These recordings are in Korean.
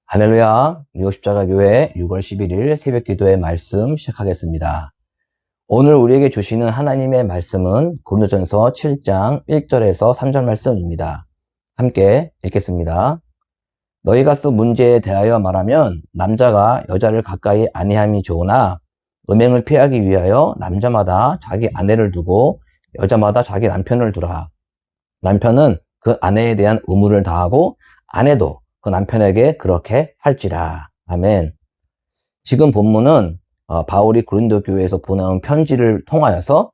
할렐루야, 미호십자가교회 6월 11일 새벽기도의 말씀 시작하겠습니다. 오늘 우리에게 주시는 하나님의 말씀은 고린도전서 7장 1절에서 3절 말씀입니다. 함께 읽겠습니다. 너희가 쓴 문제에 대하여 말하면 남자가 여자를 가까이 아니함이 좋으나 음행을 피하기 위하여 남자마다 자기 아내를 두고 여자마다 자기 남편을 두라. 남편은 그 아내에 대한 의무를 다하고 아내도 그 남편에게 그렇게 할지라. 아멘. 지금 본문은 바울이 고린도 교회에서 보내온 편지를 통하여서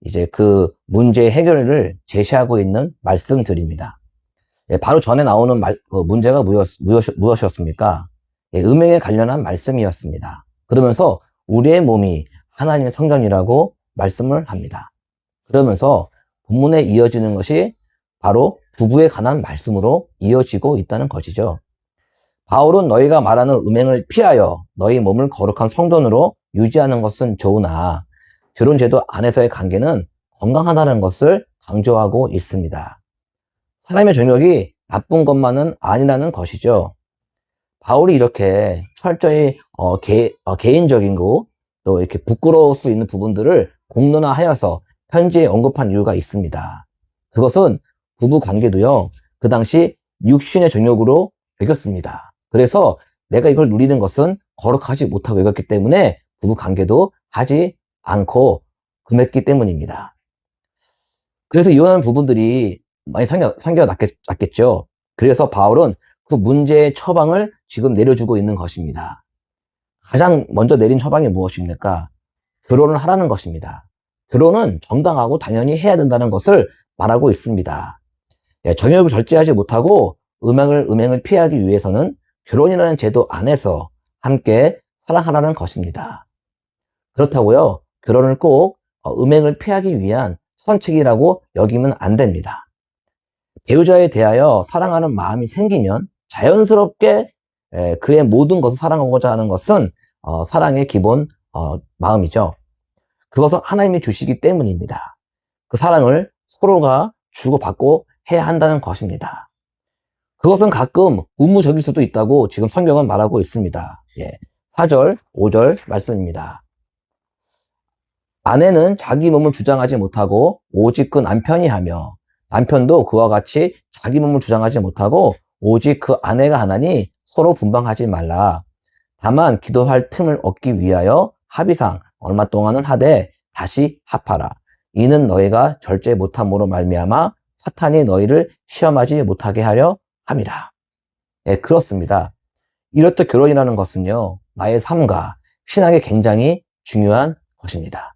이제 그 문제 해결을 제시하고 있는 말씀들입니다. 바로 전에 나오는 문제가 무엇이었습니까? 음행에 관련한 말씀이었습니다. 그러면서 우리의 몸이 하나님의 성전이라고 말씀을 합니다. 그러면서 본문에 이어지는 것이 바로 부부에 관한 말씀으로 이어지고 있다는 것이죠. 바울은 너희가 말하는 음행을 피하여 너희 몸을 거룩한 성전으로 유지하는 것은 좋으나 결혼 제도 안에서의 관계는 건강하다는 것을 강조하고 있습니다. 사람의 정욕이 나쁜 것만은 아니라는 것이죠. 바울이 이렇게 철저히 개인적인 거 또 이렇게 부끄러울 수 있는 부분들을 공론화하여서 편지에 언급한 이유가 있습니다. 그것은 부부 관계도요, 그 당시 육신의 정욕으로 여겼습니다. 그래서 내가 이걸 누리는 것은 거룩하지 못하고 여겼기 때문에 부부 관계도 하지 않고 금했기 때문입니다. 그래서 이혼하는 부분들이 많이 생겨 났겠죠. 그래서 바울은 그 문제의 처방을 지금 내려주고 있는 것입니다. 가장 먼저 내린 처방이 무엇입니까? 결혼을 하라는 것입니다. 결혼은 정당하고 당연히 해야 된다는 것을 말하고 있습니다. 정욕을 절제하지 못하고 음행을 피하기 위해서는 결혼이라는 제도 안에서 함께 사랑하라는 것입니다. 그렇다고요, 결혼을 꼭 음행을 피하기 위한 선책이라고 여기면 안 됩니다. 배우자에 대하여 사랑하는 마음이 생기면 자연스럽게 그의 모든 것을 사랑하고자 하는 것은 사랑의 기본 마음이죠. 그것은 하나님이 주시기 때문입니다. 그 사랑을 서로가 주고받고 해야 한다는 것입니다. 그것은 가끔 의무적일 수도 있다고 지금 성경은 말하고 있습니다. 4절, 5절 말씀입니다. 아내는 자기 몸을 주장하지 못하고 오직 그 남편이 하며 남편도 그와 같이 자기 몸을 주장하지 못하고 오직 그 아내가 하나니 서로 분방하지 말라. 다만 기도할 틈을 얻기 위하여 합의상 얼마 동안은 하되 다시 합하라. 이는 너희가 절제 못함으로 말미암아 사탄이 너희를 시험하지 못하게 하려 함이라. 그렇습니다. 이렇듯 결혼이라는 것은요, 나의 삶과 신앙에 굉장히 중요한 것입니다.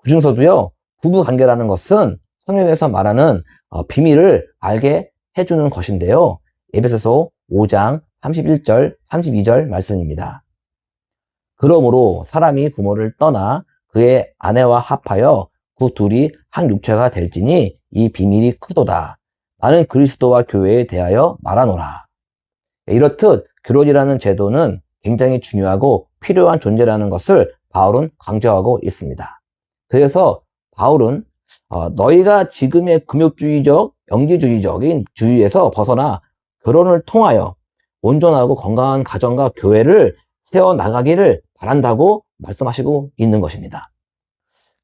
그중서도요, 부부 관계라는 것은 성경에서 말하는 비밀을 알게 해주는 것인데요. 에베소서 5장 31절, 32절 말씀입니다. 그러므로 사람이 부모를 떠나 그의 아내와 합하여 그 둘이 한 육체가 될지니 이 비밀이 크도다. 나는 그리스도와 교회에 대하여 말하노라. 이렇듯 결혼이라는 제도는 굉장히 중요하고 필요한 존재라는 것을 바울은 강조하고 있습니다. 그래서 바울은 너희가 지금의 금욕주의적, 영지주의적인 주의에서 벗어나 결혼을 통하여 온전하고 건강한 가정과 교회를 세워나가기를 바란다고 말씀하시고 있는 것입니다.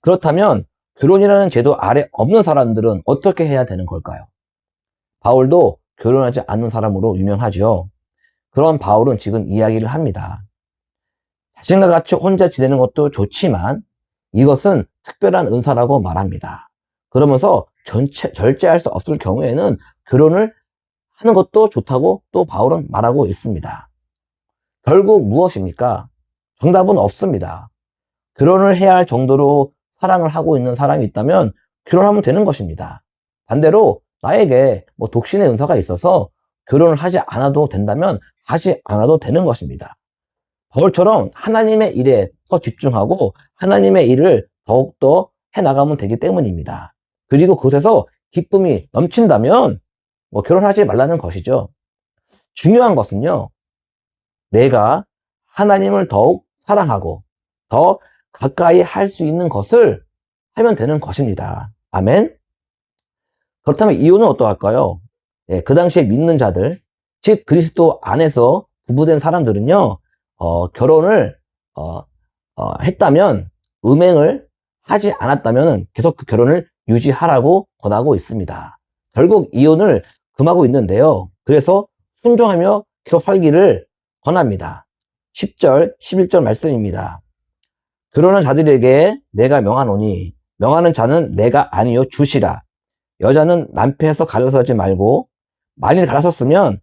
그렇다면 결혼이라는 제도 아래 없는 사람들은 어떻게 해야 되는 걸까요? 바울도 결혼하지 않는 사람으로 유명하죠. 그런 바울은 지금 이야기를 합니다. 자신과 같이 혼자 지내는 것도 좋지만 이것은 특별한 은사라고 말합니다. 그러면서 절제할 수 없을 경우에는 결혼을 하는 것도 좋다고 또 바울은 말하고 있습니다. 결국 무엇입니까? 정답은 없습니다. 결혼을 해야 할 정도로 사랑을 하고 있는 사람이 있다면 결혼하면 되는 것입니다. 반대로 나에게 독신의 은사가 있어서 결혼을 하지 않아도 된다면 하지 않아도 되는 것입니다. 바울처럼 하나님의 일에 더 집중하고 하나님의 일을 더욱더 해나가면 되기 때문입니다. 그리고 그곳에서 기쁨이 넘친다면 결혼하지 말라는 것이죠. 중요한 것은요, 내가 하나님을 더욱 사랑하고 더 가까이 할 수 있는 것을 하면 되는 것입니다. 아멘. 그렇다면 이혼은 어떠할까요? 예, 그 당시에 믿는 자들, 즉 그리스도 안에서 부부된 사람들은요, 결혼을 했다면 음행을 하지 않았다면 계속 그 결혼을 유지하라고 권하고 있습니다. 결국 이혼을 금하고 있는데요. 그래서 순종하며 계속 살기를 권합니다. 10절, 11절 말씀입니다. 결혼한 자들에게 내가 명하노니 명하는 자는 내가 아니요 주시라. 여자는 남편에서 갈라서지 말고 만일 갈라섰으면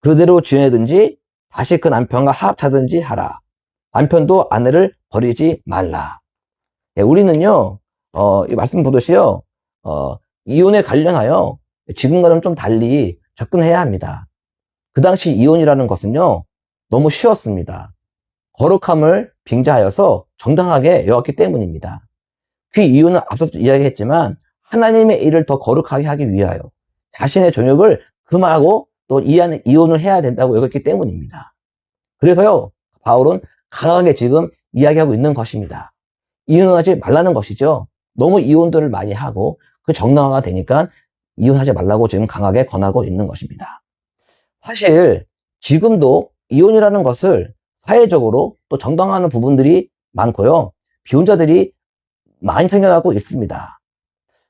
그대로 지내든지 다시 그 남편과 합하든지 하라. 남편도 아내를 버리지 말라. 예, 우리는요, 이 말씀 보듯이요, 이혼에 관련하여 지금과는 좀 달리 접근해야 합니다. 그 당시 이혼이라는 것은요, 너무 쉬웠습니다. 거룩함을 빙자하여서 정당하게 여겼기 때문입니다. 그 이유는 앞서서 이야기했지만 하나님의 일을 더 거룩하게 하기 위하여 자신의 정욕을 금하고 또 이혼을 해야 된다고 여겼기 때문입니다. 그래서요, 바울은 강하게 지금 이야기하고 있는 것입니다. 이혼하지 말라는 것이죠. 너무 이혼들을 많이 하고 그 정당화가 되니까 이혼하지 말라고 지금 강하게 권하고 있는 것입니다. 사실 지금도 이혼이라는 것을 사회적으로 또 정당화하는 부분들이 많고요. 비혼자들이 많이 생겨나고 있습니다.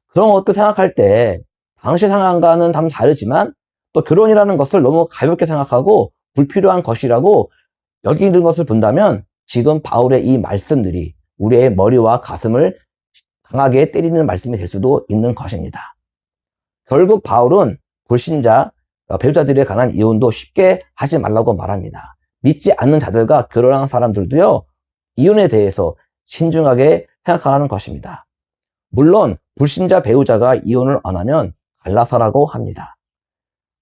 그런 것도 생각할 때 당시 상황과는 좀 다르지만 또 결혼이라는 것을 너무 가볍게 생각하고 불필요한 것이라고 여기는 것을 본다면 지금 바울의 이 말씀들이 우리의 머리와 가슴을 강하게 때리는 말씀이 될 수도 있는 것입니다. 결국 바울은 불신자, 배우자들에 관한 이혼도 쉽게 하지 말라고 말합니다. 믿지 않는 자들과 결혼한 사람들도요, 이혼에 대해서 신중하게 생각하라는 것입니다. 물론 불신자 배우자가 이혼을 안 하면 갈라서라고 합니다.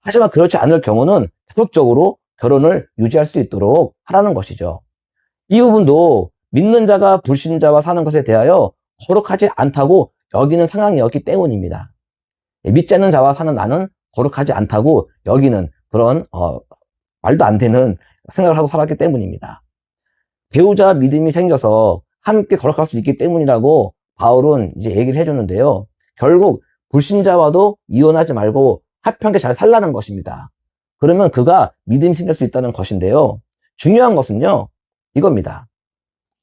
하지만 그렇지 않을 경우는 계속적으로 결혼을 유지할 수 있도록 하라는 것이죠. 이 부분도 믿는 자가 불신자와 사는 것에 대하여 거룩하지 않다고 여기는 상황이었기 때문입니다. 믿지 않는 자와 사는 나는 거룩하지 않다고 여기는 그런 말도 안 되는 생각을 하고 살았기 때문입니다. 배우자 믿음이 생겨서 함께 거룩할 수 있기 때문이라고 바울은 이제 얘기를 해주는데요. 결국 불신자와도 이혼하지 말고 합하게 잘 살라는 것입니다. 그러면 그가 믿음이 생길 수 있다는 것인데요. 중요한 것은요, 이겁니다.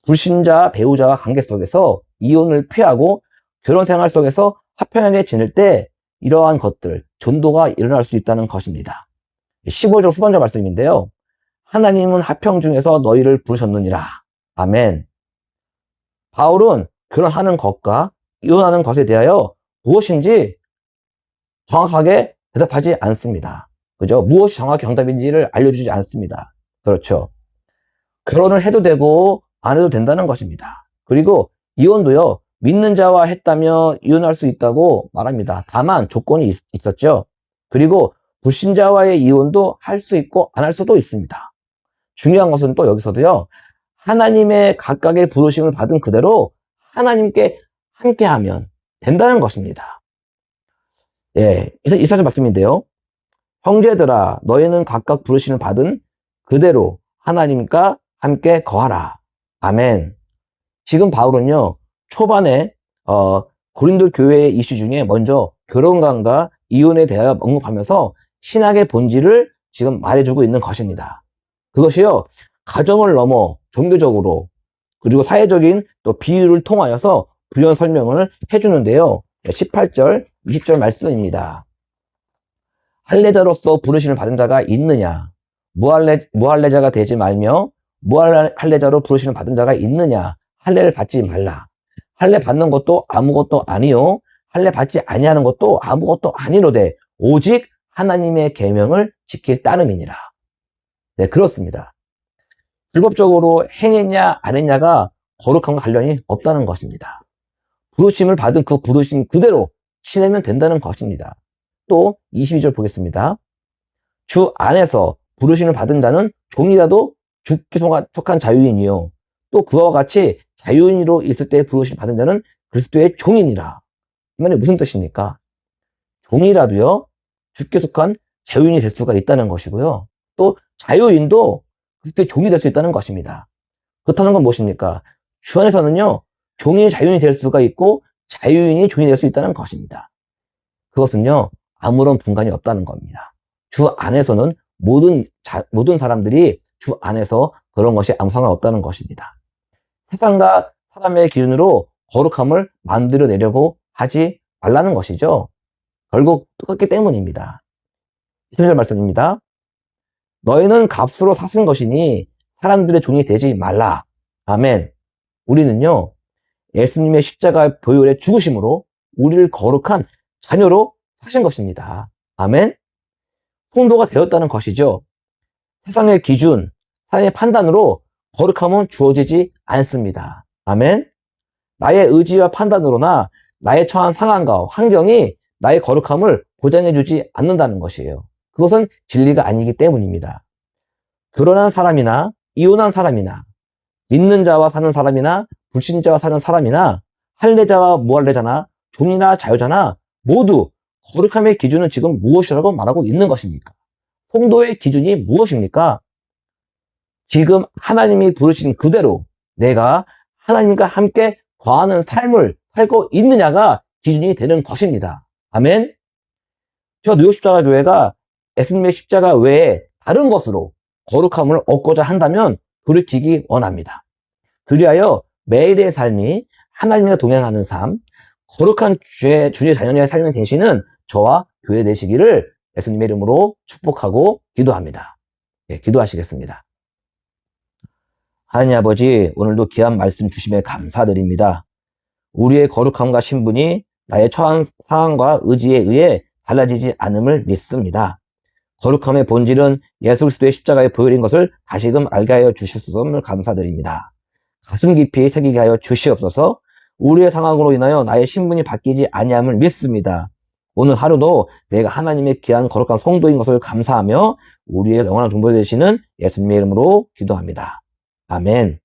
불신자 배우자와 관계 속에서 이혼을 피하고 결혼 생활 속에서 화평하게 지낼 때 이러한 것들, 전도가 일어날 수 있다는 것입니다. 15절 후반절 말씀인데요. 하나님은 화평 중에서 너희를 부르셨느니라. 아멘. 바울은 결혼하는 것과 이혼하는 것에 대하여 무엇인지 정확하게 대답하지 않습니다. 그죠? 무엇이 정확히 정답인지를 알려주지 않습니다. 그렇죠. 결혼을 해도 되고 안 해도 된다는 것입니다. 그리고 이혼도요, 믿는 자와 했다며 이혼할 수 있다고 말합니다. 다만 조건이 있었죠. 그리고 불신자와의 이혼도 할 수 있고 안 할 수도 있습니다. 중요한 것은 또 여기서도요, 하나님의 각각의 부르심을 받은 그대로 하나님께 함께하면 된다는 것입니다. 예, 24절 말씀인데요. 형제들아, 너희는 각각 부르심을 받은 그대로 하나님과 함께 거하라. 아멘. 지금 바울은요, 초반에 고린도 교회의 이슈 중에 먼저 결혼관과 이혼에 대하여 언급하면서 신학의 본질을 지금 말해주고 있는 것입니다. 그것이요, 가정을 넘어 종교적으로 그리고 사회적인 또 비유를 통하여서 부연 설명을 해주는데요. 18절, 20절 말씀입니다. 할례자로서 부르심을 받은 자가 있느냐? 무할례자가 되지 말며 무할례자로 부르심을 받은 자가 있느냐? 할례를 받지 말라. 할례 받는 것도 아무것도 아니요, 할례 받지 아니하는 것도 아무것도 아니로되 오직 하나님의 계명을 지킬 따름이니라. 네, 그렇습니다. 불법적으로 행했냐 안 했냐가 거룩함과 관련이 없다는 것입니다. 부르심을 받은 그 부르심 그대로 지내면 된다는 것입니다. 또 22절 보겠습니다. 주 안에서 부르심을 받은 자는 종이라도 주께 속한 자유인이요, 또 그와 같이 자유인으로 있을 때 부르심 받은 자는 그리스도의 종이니라. 이 말이 무슨 뜻입니까? 종이라도요, 주께 속한 자유인이 될 수가 있다는 것이고요, 또 자유인도 그리스도의 종이 될 수 있다는 것입니다. 그렇다는 건 무엇입니까? 주 안에서는요, 종이 자유인이 될 수가 있고 자유인이 종이 될 수 있다는 것입니다. 그것은요, 아무런 분간이 없다는 겁니다. 주 안에서는 모든 사람들이 주 안에서 그런 것이 아무 상관없다는 것입니다. 세상과 사람의 기준으로 거룩함을 만들어내려고 하지 말라는 것이죠. 결국 똑같기 때문입니다. 20절 말씀입니다. 너희는 값으로 사신 것이니 사람들의 종이 되지 말라. 아멘. 우리는요, 예수님의 십자가 보혈의 죽으심으로 우리를 거룩한 자녀로 사신 것입니다. 아멘. 성도가 되었다는 것이죠. 세상의 기준, 사람의 판단으로 거룩함은 주어지지 않습니다. 아멘. 나의 의지와 판단으로나 나의 처한 상황과 환경이 나의 거룩함을 보장해주지 않는다는 것이에요. 그것은 진리가 아니기 때문입니다. 결혼한 사람이나 이혼한 사람이나 믿는 자와 사는 사람이나 불신자와 사는 사람이나 할례자와 무할례자나 종이나 자유자나 모두 거룩함의 기준은 지금 무엇이라고 말하고 있는 것입니까? 성도의 기준이 무엇입니까? 지금 하나님이 부르신 그대로 내가 하나님과 함께 거하는 삶을 살고 있느냐가 기준이 되는 것입니다. 아멘. 저 뉴욕 십자가 교회가 예수님의 십자가 외에 다른 것으로 거룩함을 얻고자 한다면 돌이키기 원합니다. 그리하여 매일의 삶이 하나님과 동행하는 삶, 거룩한 주의 자녀의 삶이 되시는 저와 교회 되시기를 예수님의 이름으로 축복하고 기도합니다. 예, 기도하시겠습니다. 하나님 아버지, 오늘도 귀한 말씀 주심에 감사드립니다. 우리의 거룩함과 신분이 나의 처한 상황과 의지에 의해 달라지지 않음을 믿습니다. 거룩함의 본질은 예수 그리스도의 십자가의 보혈인 것을 다시금 알게 하여 주셨음을 감사드립니다. 가슴 깊이 새기게 하여 주시옵소서. 우리의 상황으로 인하여 나의 신분이 바뀌지 아니함을 믿습니다. 오늘 하루도 내가 하나님의 귀한 거룩한 성도인 것을 감사하며 우리의 영원한 중보 되시는 예수님의 이름으로 기도합니다. 아멘.